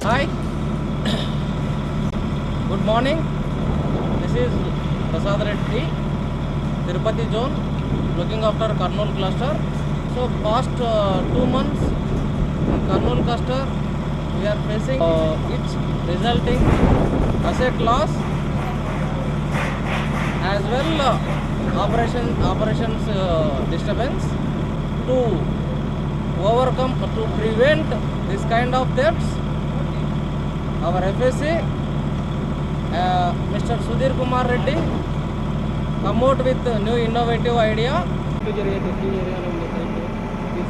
Hi, good morning. This is Prasad Reddy, Tirupati zone, looking after Kurnool cluster. So past 2 months in Kurnool cluster we are facing it's resulting asset loss as well operations disturbance. To overcome, to prevent this kind of thefts, our FSC Mr. Sudhir Kumar Reddy come out with new innovative idea.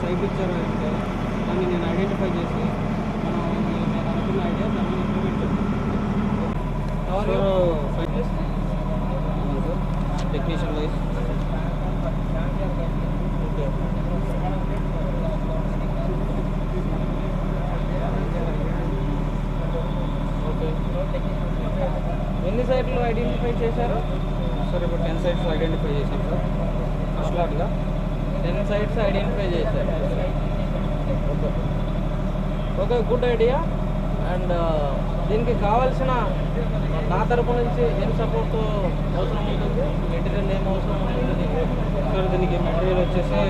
Site ఇచ్చారంటే దాన్ని నేను identify చేసి మనం నేను అనుకున్న idea దాన్ని implement చేస్తాను. Technician wise ఎన్ని సైట్లు ఐడెంటిఫై చేశారు సార్? ఇప్పుడు 10 సైట్స్ ఐడెంటిఫై చేశాం సార్. ఫస్ట్ లాట్గా 10 సైట్స్ ఐడెంటిఫై చేశారు. Okay, good idea. అండ్ దీనికి కావాల్సిన నా తరపు నుంచి ఏం సపోర్ట్ అవసరం ఉంటుంది? మెటీరియల్ ఏం అవసరం ఉంటుంది సార్? దీనికి మెటీరియల్ వచ్చేసి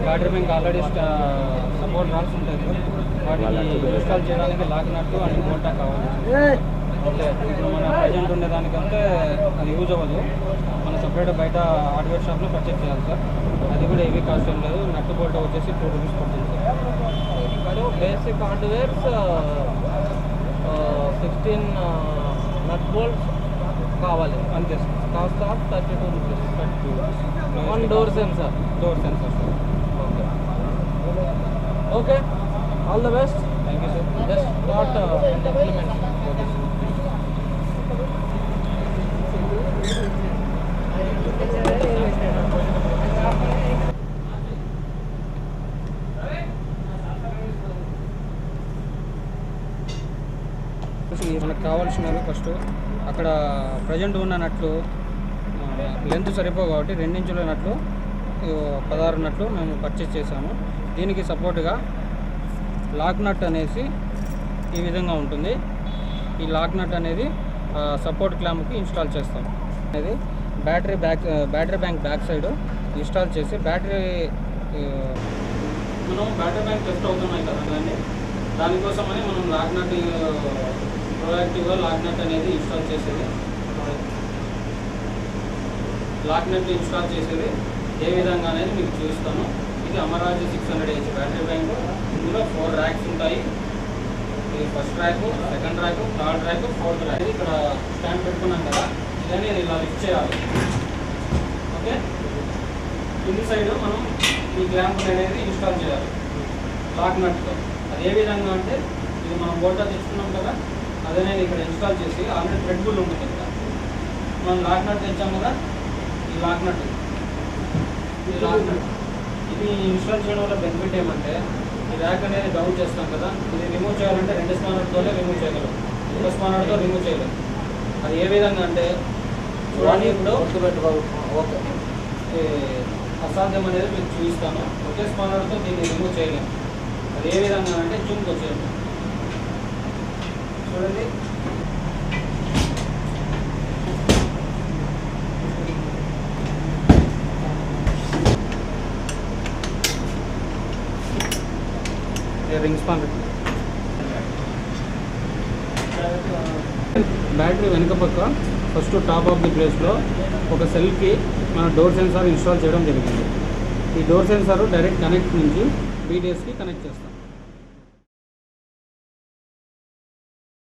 బ్యాటరీ బ్యాంక్ ఆల్రెడీ సపోర్ట్ రాల్సి ఉంటుంది. వాటిని ఇన్స్టాల్ చేయడానికి లాగినట్టు అండ్ మోటా కావాలి. ఓకే, ఇప్పుడు మన ప్రజెంట్ ఉండేదానికంటే అది యూజ్ అవ్వదు. మనం సపరేట్ బయట హార్డ్వేర్ షాప్లో పర్చేస్ చేయాలి సార్. అది కూడా హెవీ కాస్ట్ ఏం లేదు. నట్టు బోల్ట్ వచ్చేసి 2 రూపీస్ పడుతుంది sir. Basic hardwares 16 nut bolts కావాలి అంతే sir. Cost of 32 rupees. 32 rupees. One door sensor sir. Okay okay, all the best. Thank you sir. Just start implement. Okay sir. మనకు కావాల్సినవి first అక్కడ present ఉన్న నట్లు length సరిపో కాబట్టి 2 ఇంచుల నట్లు 16 నట్లు మేము పర్చేస్ చేసాము. దీనికి సపోర్ట్గా లాక్ నట్ అనేసి ఈ విధంగా ఉంటుంది. ఈ లాక్ నట్ అనేది సపోర్ట్ క్లాంప్కి ఇన్స్టాల్ చేస్తాం. అనేది battery bank back side install చేసి మనం బ్యాటరీ బ్యాంక్ టెస్ట్ అవుతున్నాయి కదా, దానికోసమని మనం లాక్ నట్ ప్రొయాక్టివ్గా లాక్ నట్ అనేది ఇన్స్టాల్ చేసేది. లాక్ నట్ ఇన్స్టాల్ చేసేది ఏ విధంగా అనేది మీకు చూస్తాను. ఇది అమరాజ్ 600H బ్యాటరీ బ్యాంక్. ఇందులో 4 ర్యాక్స్ ఉంటాయి. ఇది first rack, second rack, third rack, fourth rack. ఇక్కడ స్టాండ్ పెట్టుకున్నాం కదా, ఇదని ఇలా లిఫ్ట్ చేయాలి. ఓకే, కింది సైడ్ మనం ఈ క్లాంప్ అనేది ఇన్స్టాల్ చేయాలి లాక్ నట్తో. అది ఏ విధంగా అంటే, ఇది మనం బోల్టా తెచ్చుకున్నాం కదా, అదే నేను ఇక్కడ ఇన్స్టాల్ చేసి ఆల్రెడీ థ్రెడ్ బుల్ ఉంటుంది కదా, మనం లాక్ నట్ తెచ్చాం కదా, ఈ లాక్ నట్ ఇది ఇన్స్టాల్ చేయడం వల్ల బెనిఫిట్ ఏమంటే, ఈ ర్యాక్ అనేది డౌన్ చేస్తాం కదా, ఇది రిమూవ్ చేయాలంటే 2 స్పానర్తోనే రిమూవ్ చేయగలం, 1 స్పానర్తో రిమూవ్ చేయలేం. అది ఏ విధంగా అంటే చూడండి, ఇప్పుడు ఓకే అసాధ్యం అనేది మీకు చూపిస్తాను. ఒకే స్పానర్తో దీన్ని రిమూవ్ చేయలేము. అది ఏ విధంగా అంటే జూమ్కి వచ్చేయండి, చూడండి. రింగ్ స్పానర్ బ్యాటరీ వెనుక పక్క ఫస్ట్ టాప్ ఆఫ్ ది ప్లేస్లో ఒక సెల్కి మన డోర్ సెన్సార్ ఇన్స్టాల్ చేయడం జరిగింది. ఈ డోర్ సెన్సార్ డైరెక్ట్ కనెక్ట్ నుంచి BTSకి కనెక్ట్ చేస్తాం.